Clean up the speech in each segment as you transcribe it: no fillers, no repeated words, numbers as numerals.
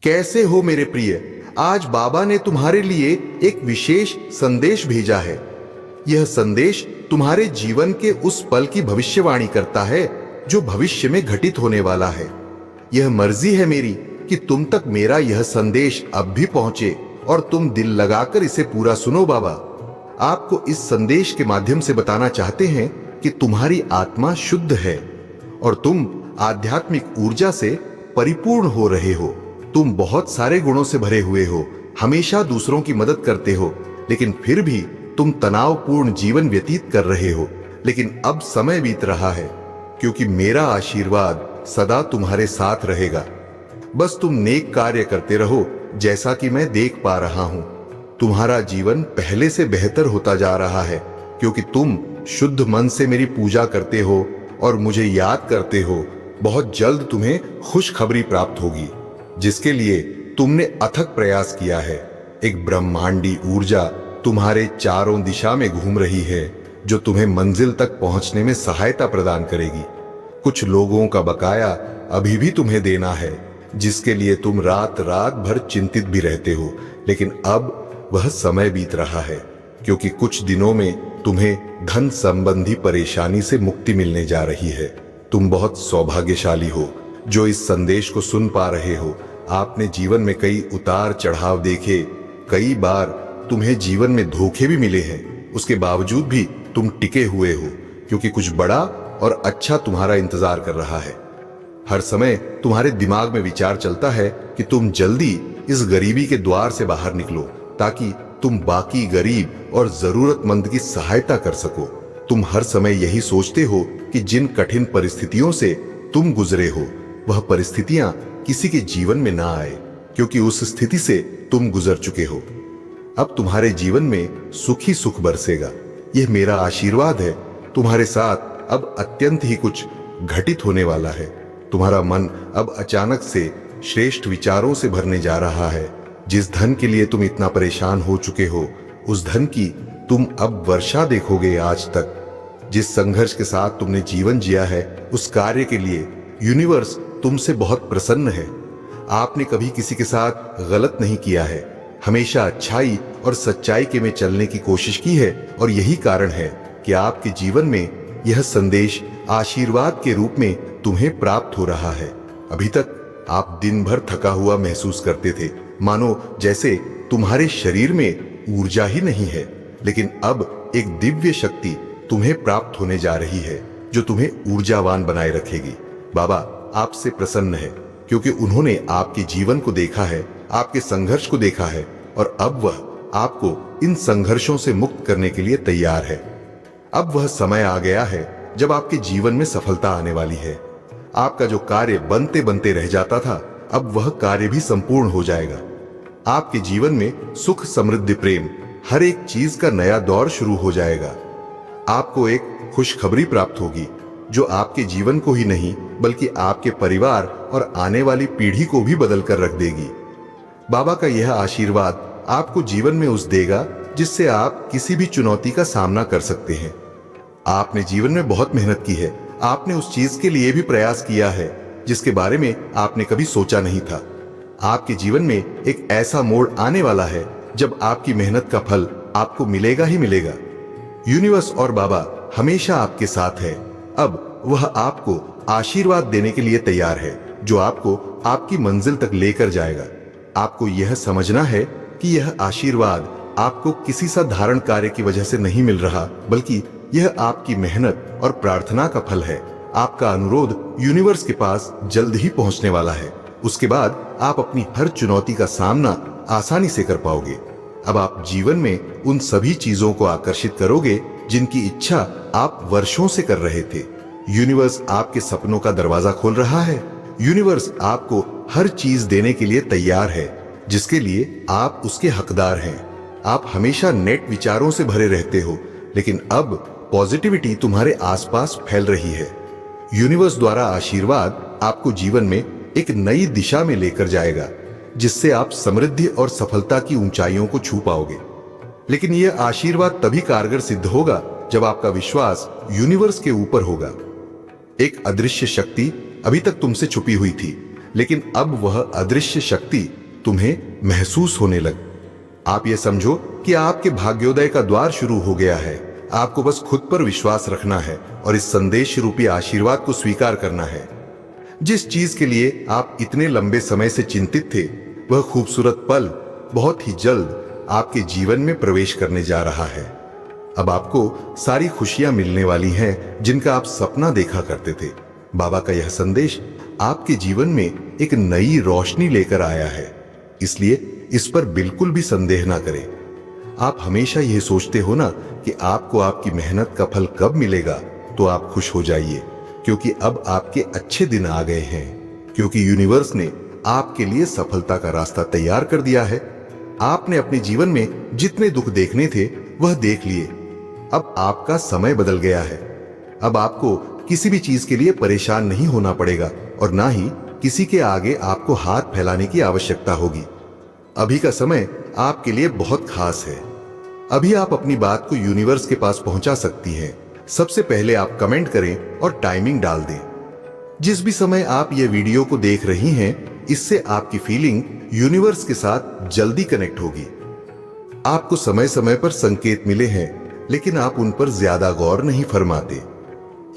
कैसे हो मेरे प्रिय? आज बाबा ने तुम्हारे लिए एक विशेष संदेश भेजा है। यह संदेश तुम्हारे जीवन के उस पल की भविष्यवाणी करता है जो भविष्य में घटित होने वाला है। यह मर्जी है मेरी कि तुम तक मेरा यह संदेश अब भी पहुंचे और तुम दिल लगाकर इसे पूरा सुनो। बाबा आपको इस संदेश के माध्यम से बताना चाहते हैं कि तुम्हारी आत्मा शुद्ध है और तुम आध्यात्मिक ऊर्जा से परिपूर्ण हो रहे हो। तुम बहुत सारे गुणों से भरे हुए हो, हमेशा दूसरों की मदद करते हो, लेकिन फिर भी तुम तनावपूर्ण जीवन व्यतीत कर रहे हो। लेकिन अब समय बीत रहा है, क्योंकि मेरा आशीर्वाद सदा तुम्हारे साथ रहेगा। बस तुम नेक कार्य करते रहो, जैसा कि मैं देख पा रहा हूं। तुम्हारा जीवन पहले से बेहतर होता जा रहा है, क्योंकि तुम शुद्ध मन से मेरी पूजा करते हो और मुझे याद करते हो। बहुत जल्द तुम्हें खुशखबरी प्राप्त होगी, जिसके लिए तुमने अथक प्रयास किया है। एक ब्रह्मांडी ऊर्जा तुम्हारे चारों दिशा में घूम रही है, जो तुम्हें मंजिल तक पहुंचने में सहायता प्रदान करेगी। कुछ लोगों का बकाया अभी भी तुम्हें देना है, जिसके लिए तुम रात रात भर चिंतित भी रहते हो, लेकिन अब वह समय बीत रहा है, क्योंकि कुछ दिनों में तुम्हें धन संबंधी परेशानी से मुक्ति मिलने जा रही है। तुम बहुत सौभाग्यशाली हो जो इस संदेश को सुन पा रहे हो। आपने जीवन में कई उतार चढ़ाव देखे, कई बार तुम्हें जीवन में धोखे भी मिले हैं, उसके बावजूद भी तुम टिके हुए हो, क्योंकि कुछ बड़ा और अच्छा तुम्हारा इंतजार कर रहा है। हर समय तुम्हारे दिमाग में विचार चलता है कि तुम जल्दी इस गरीबी के द्वार से बाहर निकलो, ताकि तुम बाकी गरीब और जरूरतमंद की सहायता कर सको। तुम हर समय यही सोचते हो कि जिन कठिन परिस्थितियों से तुम गुजरे हो, वह परिस्थितियां किसी के जीवन में ना आए, क्योंकि उस स्थिति से तुम गुजर चुके हो। अब तुम्हारे जीवन में सुख ही सुख बरसेगा। यह मेरा आशीर्वाद है। तुम्हारे साथ अब अत्यंत ही कुछ घटित होने वाला है। तुम्हारा मन अब अचानक से श्रेष्ठ विचारों से भरने जा रहा है। जिस धन के लिए तुम इतना परेशान हो चुके हो, उस धन की तुम अब वर्षा देखोगे। आज तक जिस संघर्ष के साथ तुमने जीवन जिया है, उस कार्य के लिए यूनिवर्स तुमसे बहुत प्रसन्न है। आपने कभी किसी के साथ गलत नहीं किया है, हमेशा अच्छाई और सच्चाई के में चलने की कोशिश की है, और यही कारण है कि आपके जीवन में यह संदेश आशीर्वाद के रूप में तुम्हें प्राप्त हो रहा है। अभी तक आप दिन भर थका हुआ महसूस करते थे, मानो जैसे तुम्हारे शरीर में ऊर्जा ही नहीं है, लेकिन अब एक दिव्य शक्ति तुम्हें प्राप्त होने जा रही है, जो तुम्हें ऊर्जावान बनाए रखेगी। बाबा आपसे प्रसन्न है, क्योंकि उन्होंने आपके जीवन को देखा है, आपके संघर्ष को देखा है, और अब वह आपको इन संघर्षों से मुक्त करने के लिए तैयार है। अब वह समय आ गया है जब आपके जीवन में सफलता आने वाली है। आपका जो कार्य बनते बनते रह जाता था, अब वह कार्य भी संपूर्ण हो जाएगा। आपके जीवन में सुख, समृद्धि, प्रेम, हर एक चीज का नया दौर शुरू हो जाएगा। आपको एक खुशखबरी प्राप्त होगी, जो आपके जीवन को ही नहीं, बल्कि आपके परिवार और आने वाली पीढ़ी को भी बदल कर रख देगी। बाबा का यह आशीर्वाद आपको जीवन में उस देगा जिससे आप किसी भी चुनौती का सामना कर सकते हैं। आपने जीवन में बहुत मेहनत की है। आपने उस चीज के लिए भी प्रयास किया है जिसके बारे में आपने कभी सोचा नहीं था। आपके जीवन में एक ऐसा मोड़ आने वाला है जब आपकी मेहनत का फल आपको मिलेगा ही मिलेगा। यूनिवर्स और बाबा हमेशा आपके साथ है। अब वह आपको आशीर्वाद देने के लिए तैयार है, जो आपको आपकी मंजिल तक लेकर जाएगा। आपको यह समझना है कि यह आशीर्वाद आपको किसी साधारण कार्य की वजह से नहीं मिल रहा, बल्कि यह आपकी मेहनत और प्रार्थना का फल है। आपका अनुरोध यूनिवर्स के पास जल्द ही पहुंचने वाला है। उसके बाद आप अपनी हर चुनौती का सामना आसानी से कर पाओगे। अब आप जीवन में उन सभी चीजों को आकर्षित करोगे जिनकी इच्छा आप वर्षों से कर रहे थे। यूनिवर्स आपके सपनों का दरवाजा खोल रहा है। यूनिवर्स आपको हर चीज देने के लिए तैयार है, जिसके लिए आप उसके हकदार हैं। आप हमेशा नेट विचारों से भरे रहते हो, लेकिन अब पॉजिटिविटी तुम्हारे आसपास फैल रही है। यूनिवर्स द्वारा आशीर्वाद आपको जीवन में एक नई दिशा में लेकर जाएगा, जिससे आप समृद्धि और सफलता की ऊंचाइयों को छू पाओगे। लेकिन यह आशीर्वाद तभी कारगर सिद्ध होगा जब आपका विश्वास यूनिवर्स के ऊपर होगा। एक अदृश्य शक्ति अभी तक तुमसे छुपी हुई थी, लेकिन अब वह अदृश्य शक्ति तुम्हें महसूस होने लगी। आप ये समझो कि आपके भाग्योदय का द्वार शुरू हो गया है। आपको बस खुद पर विश्वास रखना है और इस संदेश रूपी आशीर्वाद को स्वीकार करना है। जिस चीज के लिए आप इतने लंबे समय से चिंतित थे, वह खूबसूरत पल बहुत ही जल्द आपके जीवन में प्रवेश करने जा रहा है। अब आपको सारी खुशियां मिलने वाली हैं जिनका आप सपना देखा करते थे। बाबा का यह संदेश आपके जीवन में एक नई रोशनी लेकर आया है, इसलिए इस पर बिल्कुल भी संदेह ना करें। आप हमेशा यह सोचते हो ना कि आपको आपकी मेहनत का फल कब मिलेगा, तो आप खुश हो जाइए, क्योंकि अब आपके अच्छे दिन आ गए हैं, क्योंकि यूनिवर्स ने आपके लिए सफलता का रास्ता तैयार कर दिया है। आपने अपने जीवन में जितने दुख देखने थे वह देख लिए। अब आपका समय बदल गया है। अब आपको किसी भी चीज के लिए परेशान नहीं होना पड़ेगा और ना ही किसी के आगे आपको हाथ फैलाने की आवश्यकता होगी। अभी का समय आपके लिए बहुत खास है। अभी आप अपनी बात को यूनिवर्स के पास पहुंचा सकती हैं। सबसे पहले आप कमेंट करें और टाइमिंग डाल दें। जिस भी समय आप ये वीडियो को देख रही हैं, इससे आपकी फीलिंग यूनिवर्स के साथ जल्दी कनेक्ट होगी। आपको समय समय पर संकेत मिले हैं, लेकिन आप उन पर ज्यादा गौर नहीं फरमाते।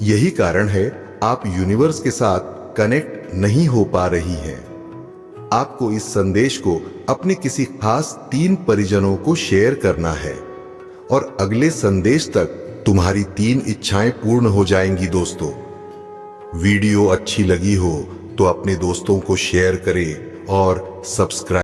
यही कारण है आप यूनिवर्स के साथ कनेक्ट नहीं हो पा रही हैं। आपको इस संदेश को अपने किसी खास 3 परिजनों को शेयर करना है और अगले संदेश तक तुम्हारी 3 इच्छाएं पूर्ण हो जाएंगी। दोस्तों, वीडियो अच्छी लगी हो तो अपने दोस्तों को शेयर करें और सब्सक्राइब